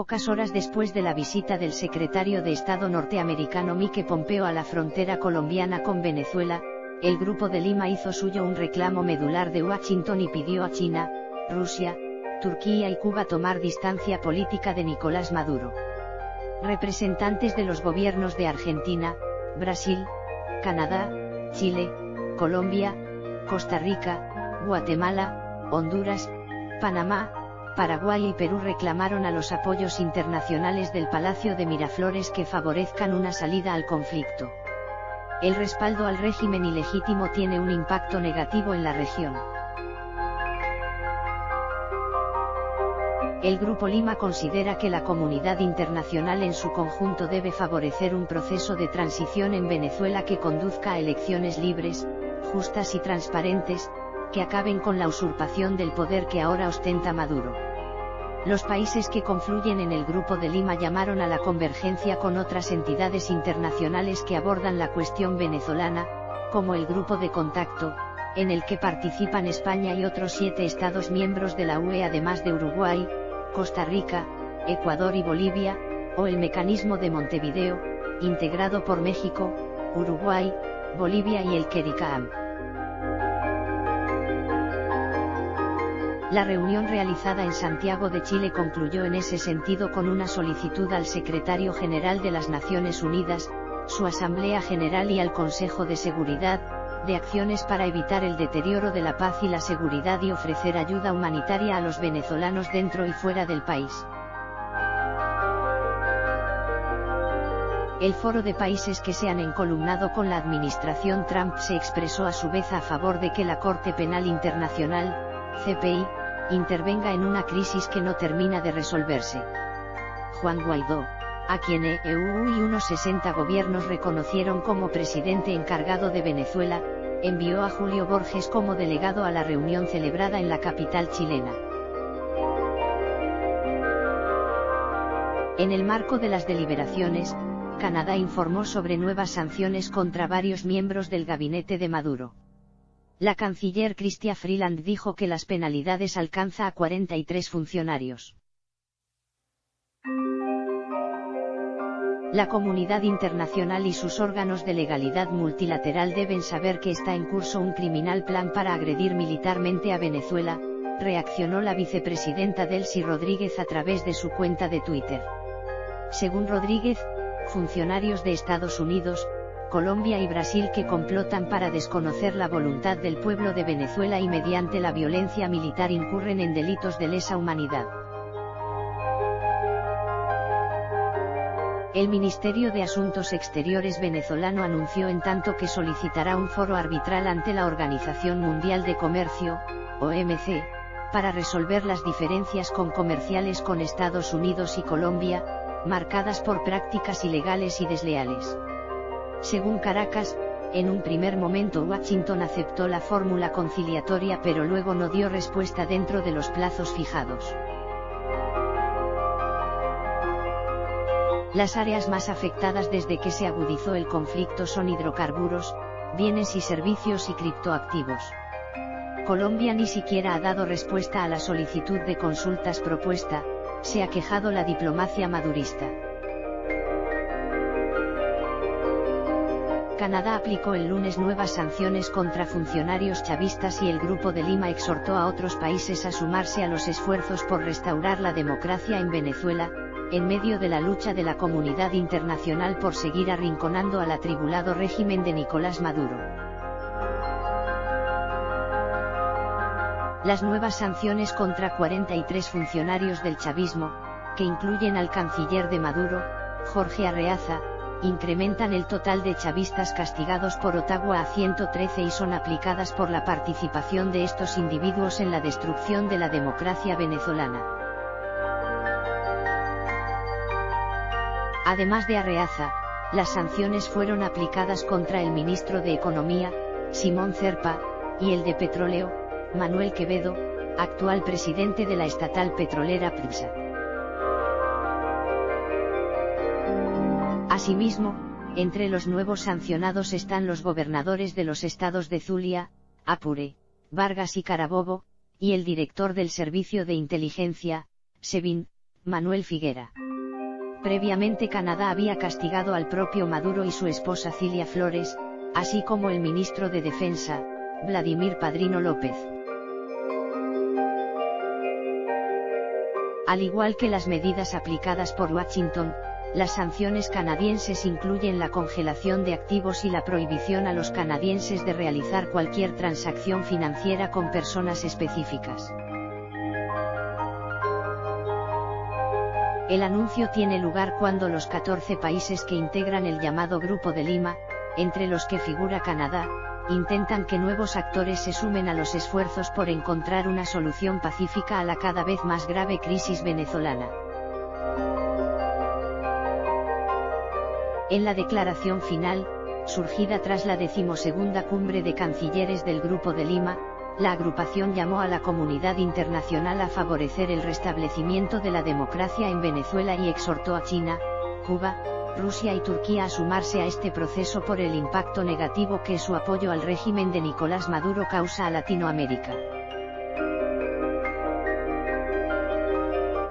Pocas horas después de la visita del secretario de Estado norteamericano Mike Pompeo a la frontera colombiana con Venezuela, el Grupo de Lima hizo suyo un reclamo medular de Washington y pidió a China, Rusia, Turquía y Cuba tomar distancia política de Nicolás Maduro. Representantes de los gobiernos de Argentina, Brasil, Canadá, Chile, Colombia, Costa Rica, Guatemala, Honduras, Panamá, Paraguay y Perú reclamaron a los apoyos internacionales del Palacio de Miraflores que favorezcan una salida al conflicto. El respaldo al régimen ilegítimo tiene un impacto negativo en la región. El Grupo Lima considera que la comunidad internacional en su conjunto debe favorecer un proceso de transición en Venezuela que conduzca a elecciones libres, justas y transparentes, que acaben con la usurpación del poder que ahora ostenta Maduro. Los países que confluyen en el Grupo de Lima llamaron a la convergencia con otras entidades internacionales que abordan la cuestión venezolana, como el Grupo de Contacto, en el que participan España y otros 7 Estados miembros de la UE además de Uruguay, Costa Rica, Ecuador y Bolivia, o el Mecanismo de Montevideo, integrado por México, Uruguay, Bolivia y el CARICOM. La reunión realizada en Santiago de Chile concluyó en ese sentido con una solicitud al Secretario General de las Naciones Unidas, su Asamblea General y al Consejo de Seguridad, de acciones para evitar el deterioro de la paz y la seguridad y ofrecer ayuda humanitaria a los venezolanos dentro y fuera del país. El Foro de Países que se han encolumnado con la administración Trump se expresó a su vez a favor de que la Corte Penal Internacional, CPI, intervenga en una crisis que no termina de resolverse. Juan Guaidó, a quien EU y unos 60 gobiernos reconocieron como presidente encargado de Venezuela, envió a Julio Borges como delegado a la reunión celebrada en la capital chilena. En el marco de las deliberaciones, Canadá informó sobre nuevas sanciones contra varios miembros del gabinete de Maduro. La canciller Chrystia Freeland dijo que las penalidades alcanzan a 43 funcionarios. La comunidad internacional y sus órganos de legalidad multilateral deben saber que está en curso un criminal plan para agredir militarmente a Venezuela, reaccionó la vicepresidenta Delcy Rodríguez a través de su cuenta de Twitter. Según Rodríguez, funcionarios de Estados Unidos, Colombia y Brasil que complotan para desconocer la voluntad del pueblo de Venezuela y mediante la violencia militar incurren en delitos de lesa humanidad. El Ministerio de Asuntos Exteriores venezolano anunció en tanto que solicitará un foro arbitral ante la Organización Mundial de Comercio, OMC, para resolver las diferencias comerciales con Estados Unidos y Colombia, marcadas por prácticas ilegales y desleales. Según Caracas, en un primer momento Washington aceptó la fórmula conciliatoria pero luego no dio respuesta dentro de los plazos fijados. Las áreas más afectadas desde que se agudizó el conflicto son hidrocarburos, bienes y servicios y criptoactivos. Colombia ni siquiera ha dado respuesta a la solicitud de consultas propuesta, se ha quejado la diplomacia madurista. Canadá aplicó el lunes nuevas sanciones contra funcionarios chavistas y el Grupo de Lima exhortó a otros países a sumarse a los esfuerzos por restaurar la democracia en Venezuela, en medio de la lucha de la comunidad internacional por seguir arrinconando al atribulado régimen de Nicolás Maduro. Las nuevas sanciones contra 43 funcionarios del chavismo, que incluyen al canciller de Maduro, Jorge Arreaza, incrementan el total de chavistas castigados por Ottawa a 113 y son aplicadas por la participación de estos individuos en la destrucción de la democracia venezolana. Además de Arreaza, las sanciones fueron aplicadas contra el ministro de Economía, Simón Cerpa, y el de Petróleo, Manuel Quevedo, actual presidente de la estatal petrolera PDVSA. Asimismo, entre los nuevos sancionados están los gobernadores de los estados de Zulia, Apure, Vargas y Carabobo, y el director del Servicio de Inteligencia, SEBIN, Manuel Figuera. Previamente Canadá había castigado al propio Maduro y su esposa Cilia Flores, así como el ministro de Defensa, Vladimir Padrino López. Al igual que las medidas aplicadas por Washington, las sanciones canadienses incluyen la congelación de activos y la prohibición a los canadienses de realizar cualquier transacción financiera con personas específicas. El anuncio tiene lugar cuando los 14 países que integran el llamado Grupo de Lima, entre los que figura Canadá, intentan que nuevos actores se sumen a los esfuerzos por encontrar una solución pacífica a la cada vez más grave crisis venezolana. En la declaración final, surgida tras la 12ª cumbre de cancilleres del Grupo de Lima, la agrupación llamó a la comunidad internacional a favorecer el restablecimiento de la democracia en Venezuela y exhortó a China, Cuba, Rusia y Turquía a sumarse a este proceso por el impacto negativo que su apoyo al régimen de Nicolás Maduro causa a Latinoamérica.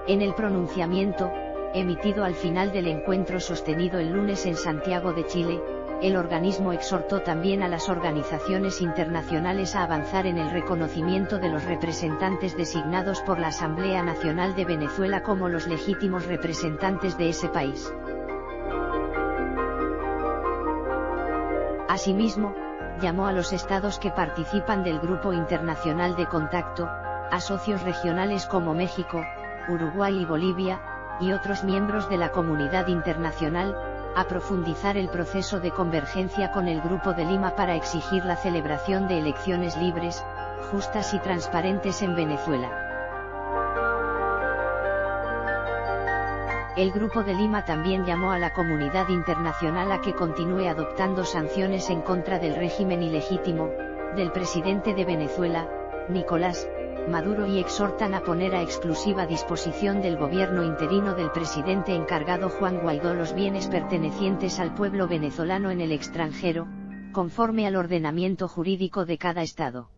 En el pronunciamiento, emitido al final del encuentro sostenido el lunes en Santiago de Chile, el organismo exhortó también a las organizaciones internacionales a avanzar en el reconocimiento de los representantes designados por la Asamblea Nacional de Venezuela como los legítimos representantes de ese país. Asimismo, llamó a los estados que participan del Grupo Internacional de Contacto, a socios regionales como México, Uruguay y Bolivia, y otros miembros de la comunidad internacional, a profundizar el proceso de convergencia con el Grupo de Lima para exigir la celebración de elecciones libres, justas y transparentes en Venezuela. El Grupo de Lima también llamó a la comunidad internacional a que continúe adoptando sanciones en contra del régimen ilegítimo del presidente de Venezuela, Nicolás Maduro, y exhortan a poner a exclusiva disposición del gobierno interino del presidente encargado Juan Guaidó los bienes pertenecientes al pueblo venezolano en el extranjero, conforme al ordenamiento jurídico de cada estado.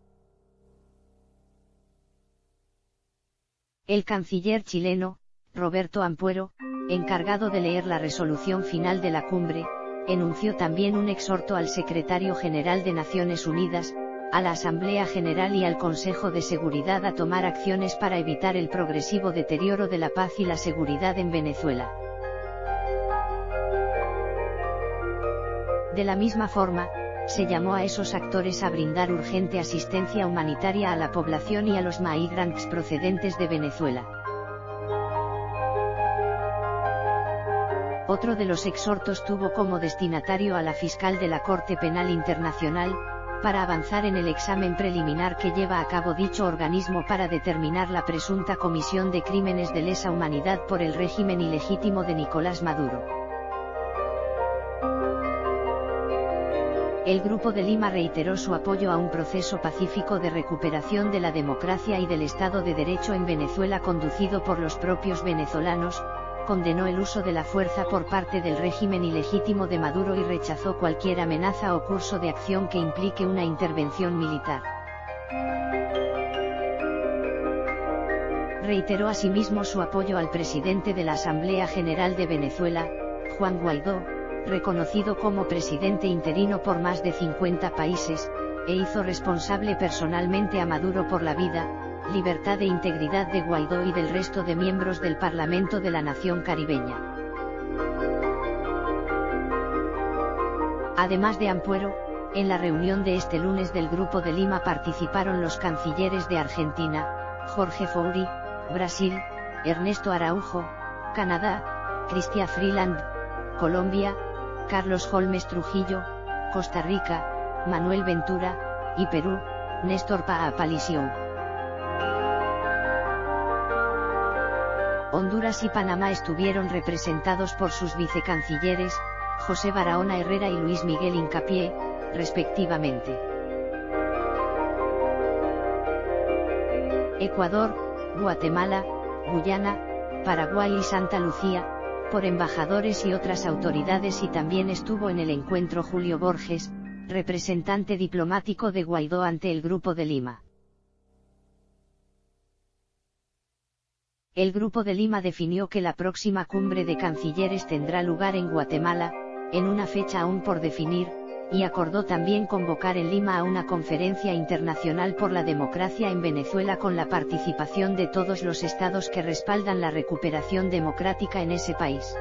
El canciller chileno, Roberto Ampuero, encargado de leer la resolución final de la cumbre, enunció también un exhorto al secretario general de Naciones Unidas, a la Asamblea General y al Consejo de Seguridad a tomar acciones para evitar el progresivo deterioro de la paz y la seguridad en Venezuela. De la misma forma, se llamó a esos actores a brindar urgente asistencia humanitaria a la población y a los migrantes procedentes de Venezuela. Otro de los exhortos tuvo como destinatario a la fiscal de la Corte Penal Internacional, para avanzar en el examen preliminar que lleva a cabo dicho organismo para determinar la presunta comisión de crímenes de lesa humanidad por el régimen ilegítimo de Nicolás Maduro. El Grupo de Lima reiteró su apoyo a un proceso pacífico de recuperación de la democracia y del Estado de Derecho en Venezuela conducido por los propios venezolanos, condenó el uso de la fuerza por parte del régimen ilegítimo de Maduro y rechazó cualquier amenaza o curso de acción que implique una intervención militar. Reiteró asimismo su apoyo al presidente de la Asamblea General de Venezuela, Juan Guaidó, reconocido como presidente interino por más de 50 países, e hizo responsable personalmente a Maduro por la vida, libertad e integridad de Guaidó y del resto de miembros del Parlamento de la nación caribeña. Además de Ampuero, en la reunión de este lunes del Grupo de Lima participaron los cancilleres de Argentina, Jorge Fauri, Brasil, Ernesto Araujo, Canadá, Chrystia Freeland, Colombia, Carlos Holmes Trujillo, Costa Rica, Manuel Ventura, y Perú, Néstor Aparicio. Honduras y Panamá estuvieron representados por sus vicecancilleres, José Barahona Herrera y Luis Miguel Hincapié, respectivamente. Ecuador, Guatemala, Guyana, Paraguay y Santa Lucía, por embajadores y otras autoridades, y también estuvo en el encuentro Julio Borges, representante diplomático de Guaidó ante el Grupo de Lima. El Grupo de Lima definió que la próxima cumbre de cancilleres tendrá lugar en Guatemala, en una fecha aún por definir, y acordó también convocar en Lima a una conferencia internacional por la democracia en Venezuela con la participación de todos los estados que respaldan la recuperación democrática en ese país.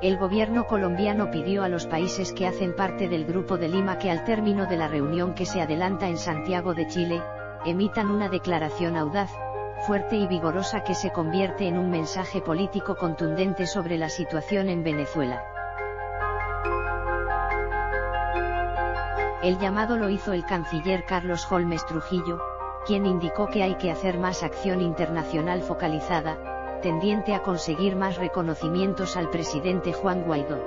El gobierno colombiano pidió a los países que hacen parte del Grupo de Lima que al término de la reunión que se adelanta en Santiago de Chile, emitan una declaración audaz, fuerte y vigorosa que se convierte en un mensaje político contundente sobre la situación en Venezuela. El llamado lo hizo el canciller Carlos Holmes Trujillo, quien indicó que hay que hacer más acción internacional focalizada, tendiente a conseguir más reconocimientos al presidente Juan Guaidó.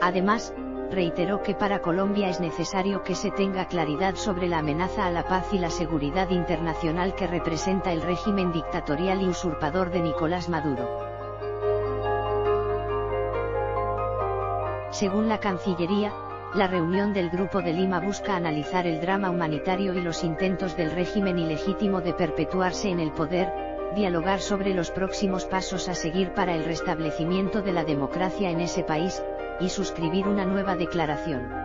Además, reiteró que para Colombia es necesario que se tenga claridad sobre la amenaza a la paz y la seguridad internacional que representa el régimen dictatorial y usurpador de Nicolás Maduro. Según la Cancillería, la reunión del Grupo de Lima busca analizar el drama humanitario y los intentos del régimen ilegítimo de perpetuarse en el poder, dialogar sobre los próximos pasos a seguir para el restablecimiento de la democracia en ese país, y suscribir una nueva declaración.